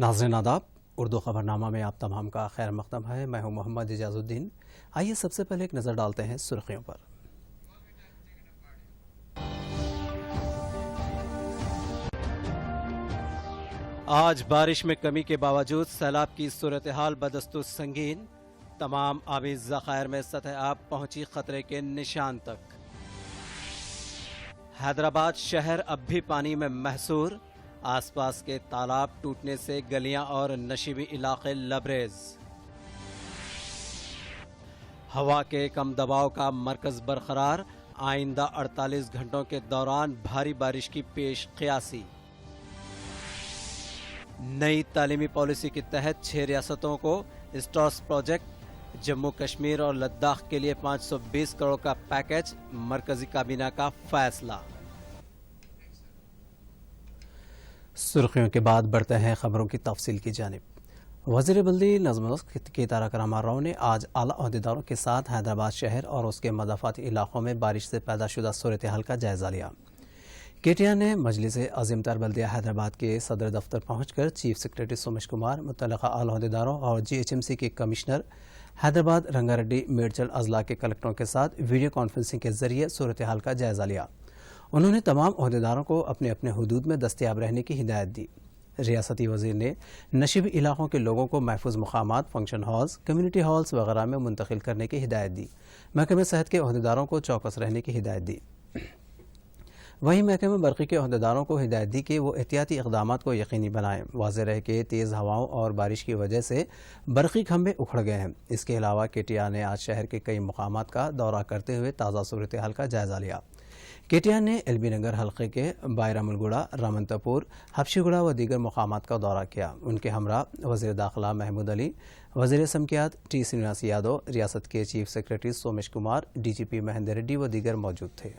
नाज़रीन आदाब, उर्दू खबरनामा में आप तमाम का खैर मक़दम है। मैं हूं मोहम्मद इजाज़ुद्दीन। आइए सबसे पहले एक नज़र डालते हैं सुर्खियों पर। आज बारिश में कमी के बावजूद सैलाब की सूरत हाल बदस्तूर संगीन। तमाम आबी ज़खायर में सतह आब पहुंची खतरे के निशान तक। हैदराबाद शहर अब भी पानी में महसूर। आसपास के तालाब टूटने से गलियां और नशीबी इलाके लबरेज। हवा के कम दबाव का मरकज बरकरार। आइंदा 48 घंटों के दौरान भारी बारिश की पेश क़यासी। नई तालीमी पॉलिसी के तहत 6 रियासतों को स्टॉस प्रोजेक्ट। जम्मू कश्मीर और लद्दाख के लिए 520 करोड़ का पैकेज। मरकजी काबीना का फैसला। सुर्खियों के बाद बढ़ते हैं खबरों की तफसील की जानिब। वज़ीर बल्दी नज़्म के तारक रामा राव ने आज आला अहदेदारों के साथ हैदराबाद शहर और उसके मदाफ़ाती इलाकों में बारिश से पैदा शुदा सूरत हाल का जायज़ा लिया। केटीआर ने मजलिस अज़ीम तर बल्दिया हैदराबाद के सदर दफ्तर पहुंचकर चीफ सेक्रेटरी सोमेश कुमार, मुतल्लिक़ा आला अहदेदारों और GHMC के कमिश्नर, हैदराबाद रंगारेड्डी मेडचल अजला के कलेक्टरों के साथ वीडियो कॉन्फ्रेंसिंग के जरिए सूरत हाल का जायज़ा लिया। उन्होंने तमाम अहदेदारों को अपने अपने हुदूद में दस्तयाब रहने की हिदायत दी। रियासती वज़ीर ने नशीबी इलाकों के लोगों को महफूज मकामात, फंक्शन हॉल्स, कम्यूनिटी हॉल्स वगैरह में मुंतकिल करने की हिदायत दी। महकमे सेहत के अहदेदारों को चौकस रहने की हिदायत दी। वहीं महकमे बरक़ी के अहदेदारों को हिदायत दी कि वो एहतियाती इक़दामात को यकीनी बनाएं। वाज़ेह रहे कि तेज़ हवाओं और बारिश की वजह से बरक़ी खंभे उखड़ गए हैं। इसके अलावा केटीआर ने आज शहर के कई मकामात का दौरा करते हुए ताज़ा सूरत हाल का जायज़ा लिया। केटीआर ने LB नगर हल्के के बायरामुलगुड़ा, रामनतापुर, हफ्शीगुड़ा व दीगर मकामात का दौरा किया। उनके हमरा वज़ीर दाखिला महमूद अली, वज़ीर समकियात T श्रीनिवास यादव, रियासत के chief secretary Somesh Kumar, DGP Mahendra Reddy व दीगर मौजूद थे।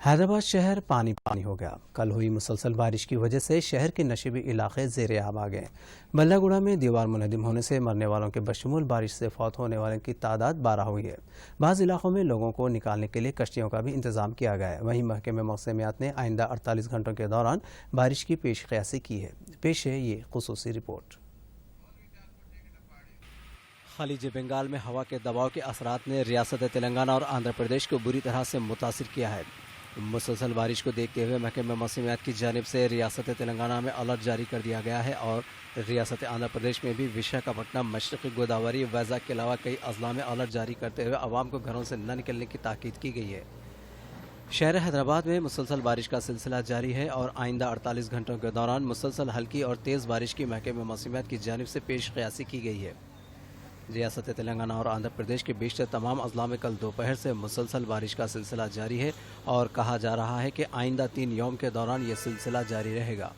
हैदराबाद शहर पानी पानी हो गया। कल हुई मुसलसल बारिश की वजह से शहर के नशीबी इलाके ज़ेरे आब आ गए। बल्लागुड़ा में दीवार मुनहदिम होने से मरने वालों के बशमूल बारिश से फौत होने वालों की तादाद 12 हुई है। बाज़ इलाकों में लोगों को निकालने के लिए कश्तियों का भी इंतजाम किया गया है। वहीं महकमे मौसमियात ने आइंदा 48 घंटों के दौरान बारिश की पेश क़यासी की है। पेश है ये खुसूसी रिपोर्ट। खलीज बंगाल में हवा के दबाव के असरात ने रियासत तेलंगाना और आंध्र प्रदेश को बुरी तरह से मुतासिर किया है। मुसलसल बारिश को देखते हुए महकमे मौसमियात की जानिब से रियासत तेलंगाना में अलर्ट जारी कर दिया गया है और रियासत आंध्र प्रदेश में भी विशाखापट्टनम, मशरक़ी गोदावरी, वैजाग के अलावा कई अजला में अलर्ट जारी करते हुए आवाम को घरों से न निकलने की ताकीद की गई है। शहर हैदराबाद में मुसलसल बारिश का सिलसिला जारी है और आइंदा 48 घंटों के दौरान मुसलसल हल्की और तेज़ बारिश की महकमे मौसमियात की जानिब से पेश क़यासी की गई है। रियासत तेलंगाना और आंध्र प्रदेश के बेशतर तमाम अजला में कल दोपहर से मुसलसल बारिश का सिलसिला जारी है और कहा जा रहा है कि आइंदा 3 यौम के दौरान यह सिलसिला जारी रहेगा।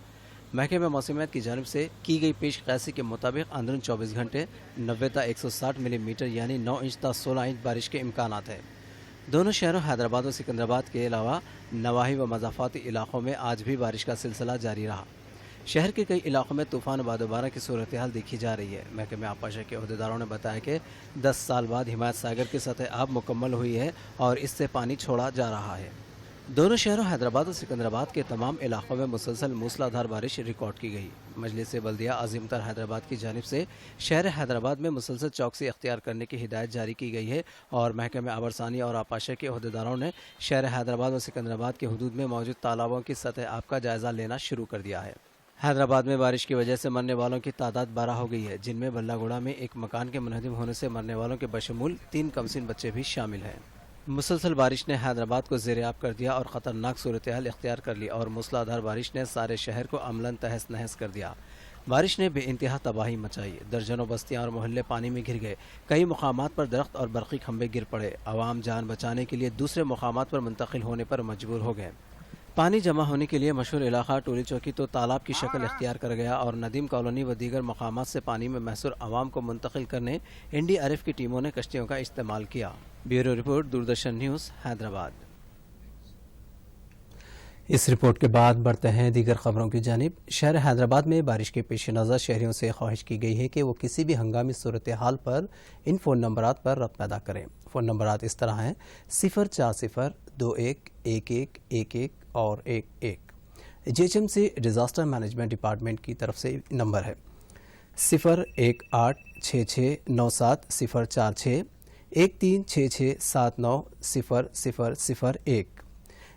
महकमे मौसमियात की जानिब से की गई पेश क़यासी के मुताबिक अंदरून 24 घंटे 90 ता 160 मिलीमीटर यानी 9 इंच ता 16 इंच बारिश के इम्कानात है। दोनों शहरों हैदराबाद और सिकंदराबाद के अलावा नवाही व मज़ाफ़ाती इलाकों में आज भी बारिश का सिलसिला जारी रहा। शहर के कई इलाकों में तूफ़ान बादबारा की सूरत हाल देखी जा रही है। महकमे आबपाशा के अहदेदारों ने बताया कि 10 साल बाद हिमायत सागर की सतह आब मुकम्मल हुई है और इससे पानी छोड़ा जा रहा है। दोनों शहरों हैदराबाद और सिकंदराबाद के तमाम इलाकों में मुसलसल मूसलाधार बारिश रिकॉर्ड की गई। मजलिस बल्दिया अज़ीम तर हैदराबाद की जानिब से शहर हैदराबाद में मुसलसल चौकसी अख्तियार करने की हिदायत जारी की गई है और महकमे आबरसानी और आबपाशा के अहदेदारों ने शहर हैदराबाद और सिकंदराबाद के हदूद में मौजूद तालाबों की सतह आब का जायज़ा लेना शुरू कर दिया है। हैदराबाद में बारिश की वजह से मरने वालों की तादाद 12 हो गई है, जिनमें बल्लागुड़ा में एक मकान के मुनहदिम होने से मरने वालों के बशमूल 3 कमसिन बच्चे भी शामिल हैं। मुसलसल बारिश ने हैदराबाद को ज़ेरे आब कर दिया और ख़तरनाक सूरत हाल इख्तियार कर ली और मूसलाधार बारिश ने सारे शहर को अमलन तहस नहस कर दिया। बारिश ने बेइंतहा तबाही मचाई। दर्जनों बस्तियाँ और मोहल्ले पानी में घिर गए। कई मुकामात पर दरख्त और बरक़ी खंभे गिर पड़े। आवाम जान बचाने के लिए दूसरे मुकामात पर मुंतकिल होने पर मजबूर हो गए। पानी जमा होने के लिए मशहूर इलाका टोली चौकी तो तालाब की शक्ल इख्तियार कर गया और नदीम कॉलोनी व दीगर मकामात से पानी में महसूर आवाम को मुंतकिल करने NDRF की टीमों ने कश्तियों का इस्तेमाल किया। Bureau report, Doordarshan news, Hyderabad. इस रिपोर्ट के बाद बढ़ते हैं दीगर खबरों की जानिब। शहर हैदराबाद में बारिश के पेश नज़र शहरियों से ख्वाहिश की गई है कि वो किसी भी हंगामी सूरत हाल पर इन फ़ोन नंबरात पर रब्त पैदा करें। फ़ोन नंबरात इस तरह हैं 040 21 11 11 और 11। GHMC डिज़ास्टर मैनेजमेंट डिपार्टमेंट की तरफ से नंबर है 01866970461 1366790001।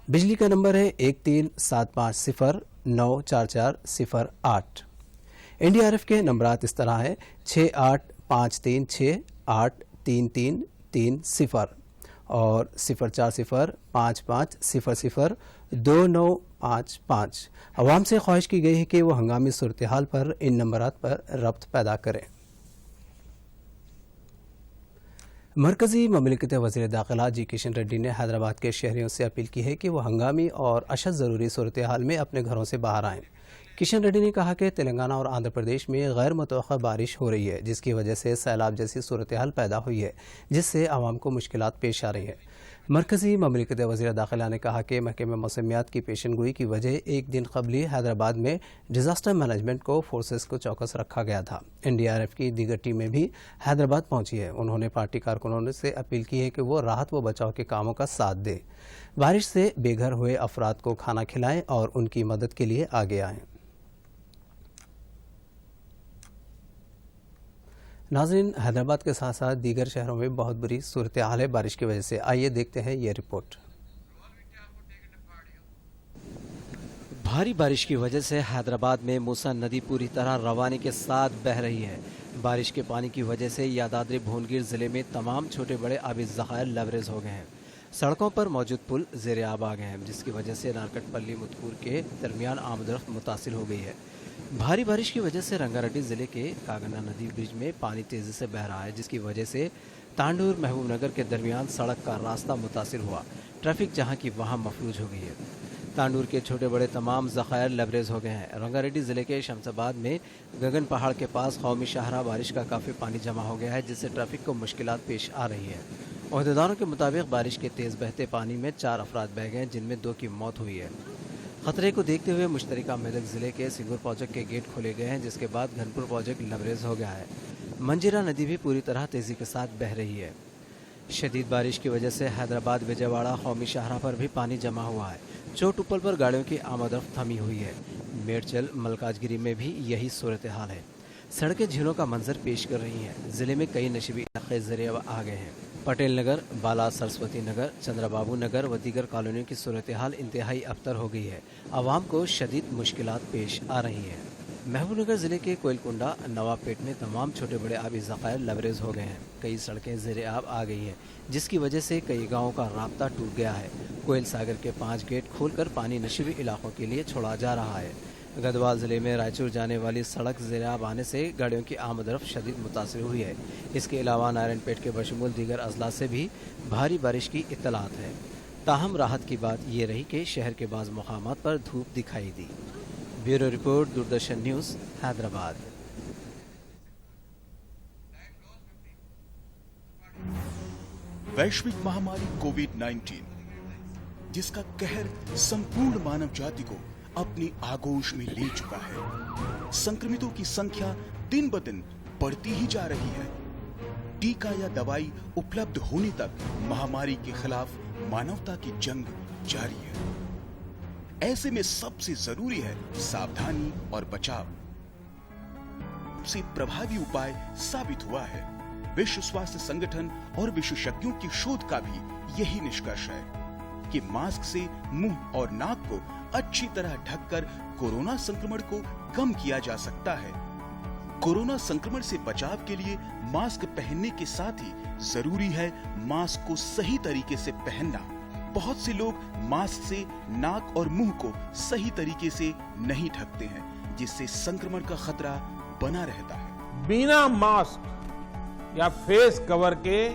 बिजली का नंबर है 1375094408। NDRF के नंबरात इस तरह है 6853683330 और 04055002955। अवाम से ख्वाहिश की गई है कि वो हंगामी सूरत हाल पर इन नंबरात पर रब्त पैदा करें। मरकजी ममलिकत वज़ीर दाखिला जी किशन रेड्डी ने हैदराबाद के शहरियों से अपील की है कि वो हंगामी और अशद ज़रूरी सूरत हाल में अपने घरों से बाहर आएँ। किशन रेड्डी ने कहा कि तेलंगाना और आंध्र प्रदेश में गैर मुतवक्का बारिश हो रही है, जिसकी वजह से सैलाब जैसी सूरत हाल पैदा हुई है, जिससे आवाम को मुश्किलात पेश आ रही हैं। मरकजी ममलिकत वज़ीर दाखिला ने कहा कि महकमे मौसमियात की पेशनगोई की वजह एक दिन कबली हैदराबाद में डिज़ास्टर मैनेजमेंट को फोर्सेस को चौकस रखा गया था। NDRF की दीगर टीमें भी हैदराबाद पहुंची है। उन्होंने पार्टी कारकुनों से अपील की है कि वो राहत व बचाव के कामों का साथ दें, बारिश से बेघर हुए अफराद को खाना खिलाएं और उनकी मदद के लिए आगे आएं। नाज़रीन, हैदराबाद के साथ साथ दीगर शहरों में बहुत बुरी सूरत हाल है बारिश की वजह से। आइए देखते हैं ये रिपोर्ट। भारी बारिश की वजह से हैदराबाद में मूसा नदी पूरी तरह रवानी के साथ बह रही है। बारिश के पानी की वजह से यादाद्री भुवनगिर जिले में तमाम छोटे बड़े आबी ज़खायर लबरेज हो गए हैं। सड़कों पर मौजूद पुल ज़ेर आब आ गए हैं, जिसकी वजह से नारकटपल्ली मुतकूर के दरमियान आमदरफ्त मुतासिर हो गई है। भारी बारिश की वजह से रंगारेड्डी जिले के कागना नदी ब्रिज में पानी तेजी से बह रहा है, जिसकी वजह से तांडूर महबूब नगर के दरमियान सड़क का रास्ता मुतासिर हुआ। ट्रैफिक जहां की वहां मफलूज हो गई है। तांडूर के छोटे बड़े तमाम ज़खायर लबरेज हो गए हैं। रंगारेड्डी जिले के शमशाबाद में गगन पहाड़ के पास कौमी शाहरा बारिश का काफ़ी पानी जमा हो गया है, जिससे ट्रैफिक को मुश्किलात पेश आ रही है। ओहदेदारों के मुताबिक बारिश के तेज़ बहते पानी में 4 अफराद बह गए, जिनमें 2 की मौत हुई है। खतरे को देखते हुए मुश्तरका मेदक ज़िले के सिंगूर प्रोजेक्ट के गेट खोले गए हैं, जिसके बाद घनपुर प्रोजेक्ट लबरेज हो गया है। मंजीरा नदी भी पूरी तरह तेज़ी के साथ बह रही है। शदीद बारिश की वजह से हैदराबाद विजयवाड़ा कौमी शाहरा पर भी पानी जमा हुआ है। चोट उप्पल पर गाड़ियों की आमदरफ्त थमी हुई है। मेडचल मलकाजगिरी में भी यही सूरत हाल है। सड़कें झीलों का मंजर पेश कर रही हैं। ज़िले में कई नशीबी इलाके ज़रिए आ गए हैं। पटेल नगर, बाला सरस्वती नगर, चंद्रबाबू नगर व दीगर कॉलोनियों की सूरत हाल इंतहाई अबतर हो गई है। आवाम को शदीद मुश्किलात पेश आ रही हैं। महबूब नगर ज़िले के कोयलकुंडा नवाबपेट में तमाम छोटे बड़े आबी ज़खायर लबरेज हो गए हैं। कई सड़कें ज़ेर आब आ गई हैं, जिसकी वजह से कई गाँवों का राब्ता टूट गया है। कोयल सागर के 5 गेट खोलकर पानी नशीबी इलाकों के लिए छोड़ा जा रहा है। गढ़वाल ज़िले में रायचूर जाने वाली सड़क ज़ेर आब आने से गाड़ियों की आमदरफ्त शदीद मुतासिर हुई है। इसके अलावा नारायणपेट के बशमूल दीगर अजला से भी भारी बारिश की इत्तलात है। ताहम राहत की बात ये रही कि शहर के बाज़ मुकामात पर धूप दिखाई दी। Bureau report, Doordarshan news, Hyderabad. वैश्विक महामारी कोविड-19, जिसका कहर संपूर्ण मानव जाति को अपनी आगोश में ले चुका है। संक्रमितों की संख्या दिन ब दिन बढ़ती ही जा रही है। टीका या दवाई उपलब्ध होने तक महामारी के खिलाफ मानवता की जंग जारी है। ऐसे में सबसे जरूरी है सावधानी और बचाव। सबसे प्रभावी उपाय साबित हुआ है। विश्व स्वास्थ्य संगठन और विशेषज्ञों की शोध का भी यही निष्कर्ष है कि मास्क से मुंह और नाक को अच्छी तरह ढककर कोरोना संक्रमण को कम किया जा सकता है। कोरोना संक्रमण से बचाव के लिए मास्क पहनने के साथ ही जरूरी है मास्क को सही तरीके से पहनना। बहुत से लोग मास्क से नाक और मुंह को सही तरीके से नहीं ढकते हैं, जिससे संक्रमण का खतरा बना रहता है। बिना मास्क या फेस कवर के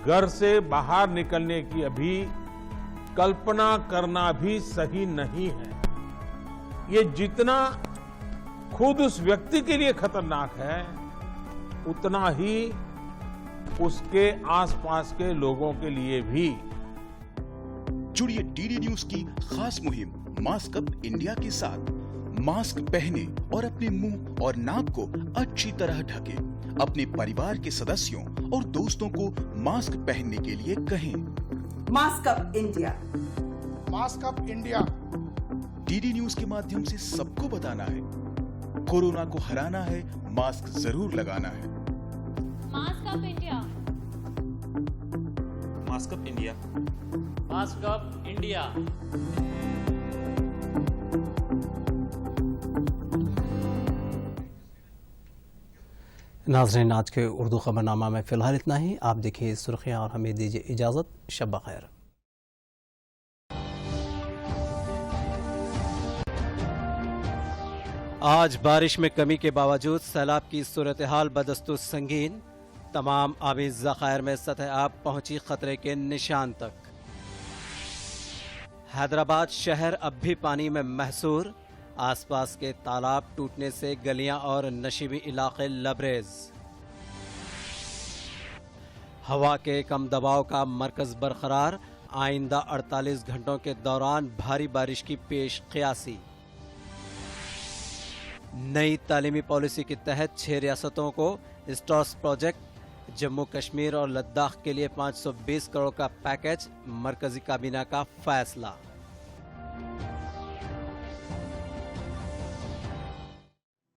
घर से बाहर निकलने की अभी कल्पना करना भी सही नहीं है। ये जितना खुद उस व्यक्ति के लिए खतरनाक है, उतना ही उसके आसपास के लोगों के लिए भी। जुड़िए डीडी न्यूज की खास मुहिम मास्क अप इंडिया के साथ। मास्क पहने और अपने मुंह और नाक को अच्छी तरह ढकें। अपने परिवार के सदस्यों और दोस्तों को मास्क पहनने के लिए कहें। Mask up India, mask up India, DD news के माध्यम से सबको बताना है, कोरोना को हराना है, मास्क जरूर लगाना है। Mask up India, mask up India, mask up India. नाज़रीन, आज के उर्दू खबरनामा में फ़िलहाल इतना ही। आप देखिए सुर्खियाँ और हमें दीजिए इजाज़त। शब खैर। आज बारिश में कमी के बावजूद सैलाब की सूरत हाल बदस्तूर संगीन। तमाम आबी ज़खायर में सतह आब पहुंची खतरे के निशान तक। हैदराबाद शहर अब भी पानी में महसूर। आसपास के तालाब टूटने से गलियां और नशीबी इलाके लबरेज। हवा के कम दबाव का मरकज बरकरार। आइंदा 48 घंटों के दौरान भारी बारिश की पेश क़यासी। नई तालीमी पॉलिसी के तहत 6 रियासतों को स्टॉस प्रोजेक्ट। जम्मू कश्मीर और लद्दाख के लिए 520 करोड़ का पैकेज। मरकजी काबीना का फैसला।